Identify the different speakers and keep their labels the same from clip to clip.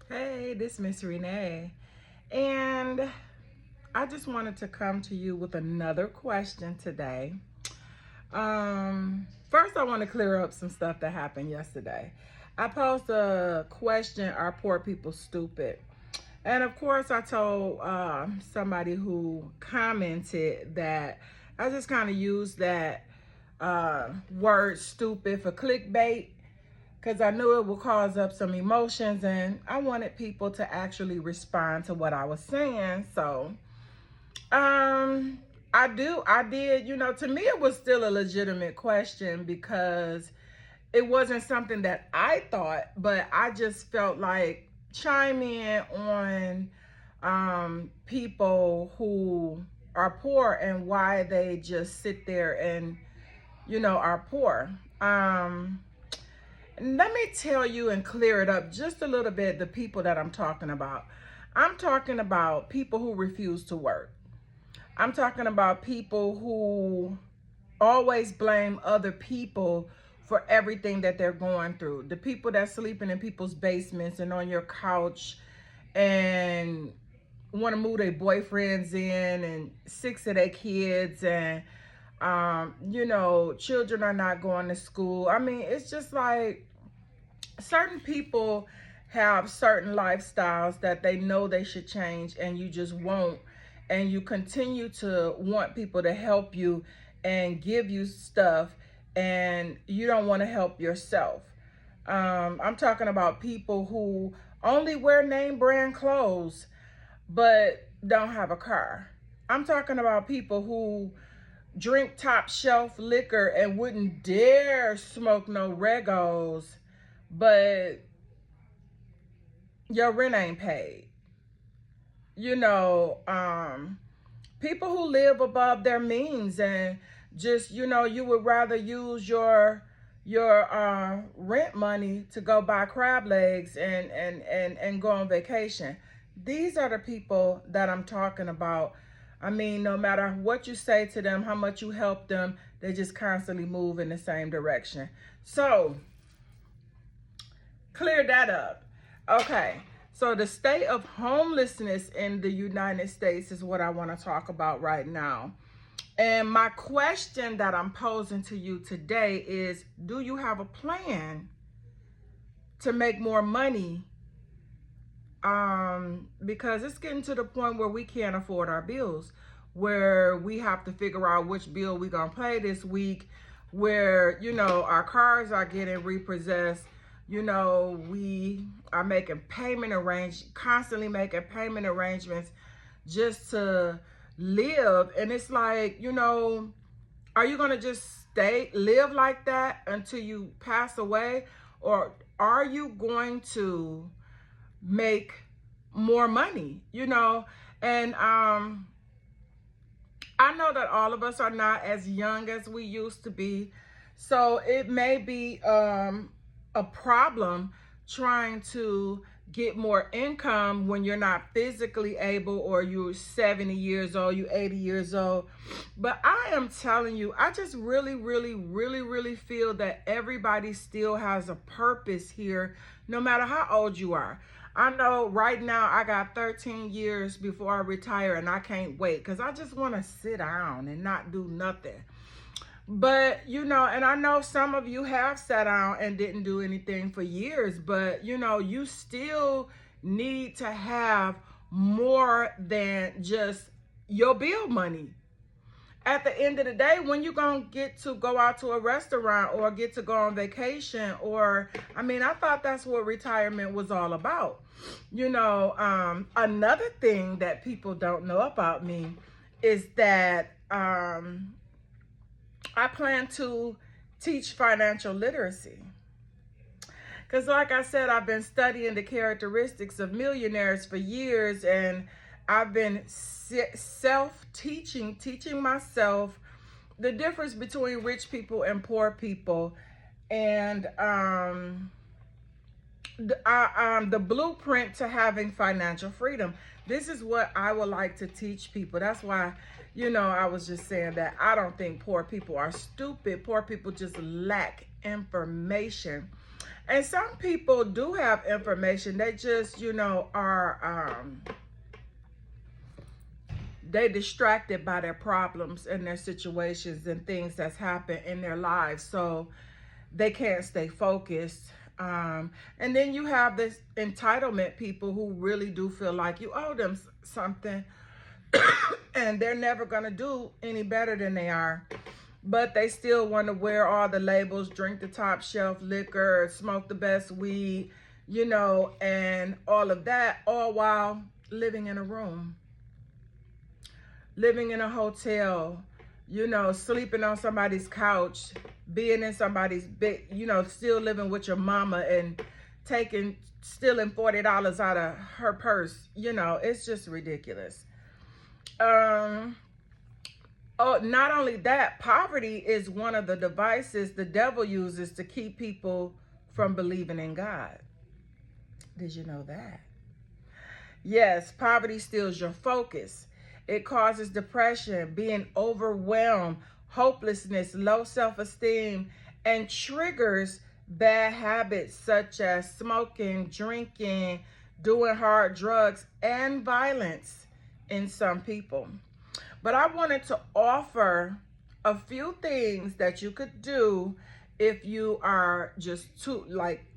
Speaker 1: Hey, this Miss Renee, and I just wanted to come to you with another question today. First, I want to clear up some stuff that happened yesterday. I posed a question: Are poor people stupid? And of course, I told somebody who commented that I just kind of used that word "stupid" for clickbait because I knew it would cause up some emotions and I wanted people to actually respond to what I was saying. So, I did, to me, it was still a legitimate question because it wasn't something that I thought, but I just felt like chime in on people who are poor and why they just sit there and, are poor. Let me tell you and clear it up just a little bit the people that I'm talking about. I'm talking about people who refuse to work. I'm talking about people who always blame other people for everything that they're going through. The people that sleeping in people's basements and on your couch and want to move their boyfriends in and six of their kids and children are not going to school. I mean, it's just like certain people have certain lifestyles that they know they should change and you just won't, and you continue to want people to help you and give you stuff and you don't want to help yourself. I'm talking about people who only wear name brand clothes but don't have a car. I'm talking about people who drink top shelf liquor and wouldn't dare smoke no Regos, but your rent ain't paid. You know, people who live above their means and just, you would rather use your rent money to go buy crab legs and go on vacation. These are the people that I'm talking about. I mean, no matter what you say to them, how much you help them, they just constantly move in the same direction. So, clear that up. Okay. So the state of homelessness in the United States is what I want to talk about right now. And my question that I'm posing to you today is, do you have a plan to make more money? Because it's getting to the point where we can't afford our bills, where we have to figure out which bill we're going to pay this week, where, our cars are getting repossessed. We are constantly making payment arrangements just to live. And it's like, are you going to just live like that until you pass away? Or are you going to make more money, and I know that all of us are not as young as we used to be, so it may be a problem trying to get more income when you're not physically able, or you're 70 years old, you're 80 years old. But I am telling you, I just really, really, really, really feel that everybody still has a purpose here, no matter how old you are. I know right now I got 13 years before I retire, and I can't wait because I just want to sit down and not do nothing. But, and I know some of you have sat down and didn't do anything for years, but, you still need to have more than just your bill money. At the end of the day, when you gonna get to go out to a restaurant or get to go on vacation, or I thought that's what retirement was all about. Another thing that people don't know about me is that I plan to teach financial literacy. Because, like I said, I've been studying the characteristics of millionaires for years, and I've been teaching myself the difference between rich people and poor people, and the blueprint to having financial freedom. This is what I would like to teach people. That's why, I was just saying that I don't think poor people are stupid. Poor people just lack information. And some people do have information. They just, are they distracted by their problems and their situations and things that's happened in their lives. So they can't stay focused. And then you have this entitlement people who really do feel like you owe them something and they're never going to do any better than they are. But they still want to wear all the labels, drink the top shelf liquor, smoke the best weed, and all of that, all while living in a room, living in a hotel, sleeping on somebody's couch, being in somebody's bed, still living with your mama and stealing $40 out of her purse. It's just ridiculous. Oh, not only that, poverty is one of the devices the devil uses to keep people from believing in God. Did you know that? Yes, poverty steals your focus. It causes depression, being overwhelmed, hopelessness, low self-esteem, and triggers bad habits such as smoking, drinking, doing hard drugs, and violence in some people. But I wanted to offer a few things that you could do if you are just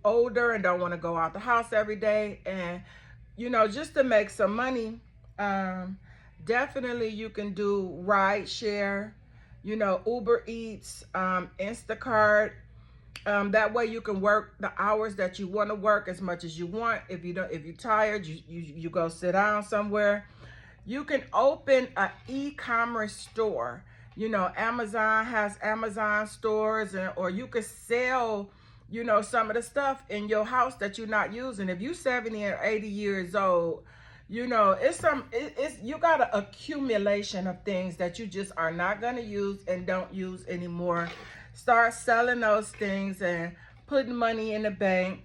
Speaker 1: older and don't want to go out the house every day and, just to make some money. Definitely you can do ride share, Uber Eats, Instacart. That way you can work the hours that you want to work as much as you want. If you're tired, you go sit down somewhere. You can open an e-commerce store. Amazon has Amazon stores, or you could sell, some of the stuff in your house that you're not using. If you're 70 or 80 years old, you got an accumulation of things that you just are not going to use and don't use anymore. Start selling those things and putting money in the bank.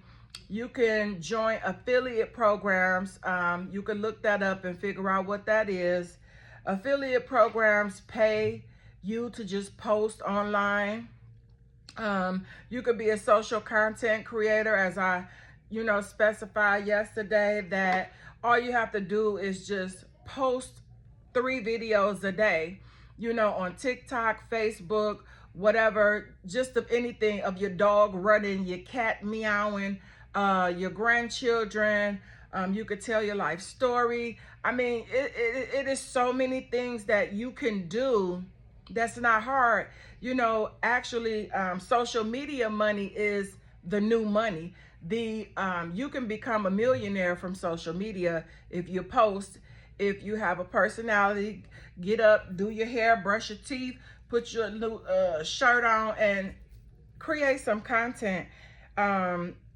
Speaker 1: You can join affiliate programs. You can look that up and figure out what that is. Affiliate programs pay you to just post online. You could be a social content creator, as I, specified yesterday, that all you have to do is just post 3 videos a day, on TikTok, Facebook, whatever, just of anything, of your dog running, your cat meowing, your grandchildren. You could tell your life story. I mean, it is so many things that you can do that's not hard. Actually, social media money is the new money. You can become a millionaire from social media if you post, if you have a personality, get up, do your hair, brush your teeth, put your new shirt on, and create some content.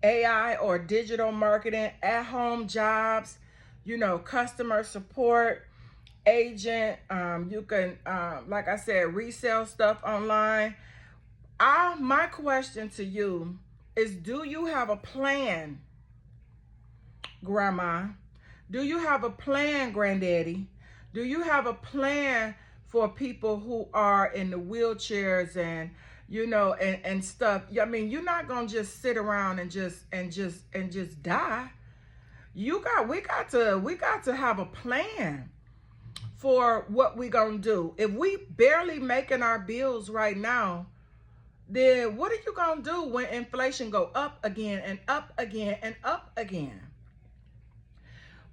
Speaker 1: AI or digital marketing, at-home jobs, customer support, agent. You can, like I said, resell stuff online. My question to you is, do you have a plan, Grandma? Do you have a plan, Granddaddy? Do you have a plan for people who are in the wheelchairs and and stuff? I mean, you're not gonna just sit around and just die. We got to have a plan for what we gonna do. If we barely making our bills right now, then what are you gonna do when inflation go up again and up again and up again?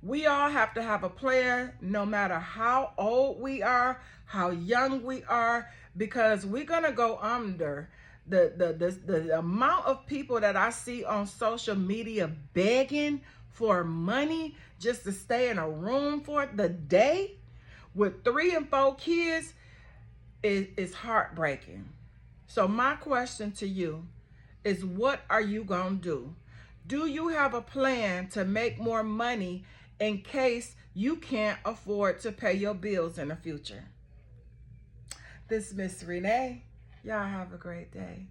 Speaker 1: We all have to have a plan, no matter how old we are, how young we are, because we're gonna go under. The amount of people that I see on social media begging for money just to stay in a room for the day with 3 and 4 kids is heartbreaking. So my question to you is, what are you gonna do? Do you have a plan to make more money in case you can't afford to pay your bills in the future? This is Miss Renee. Y'all have a great day.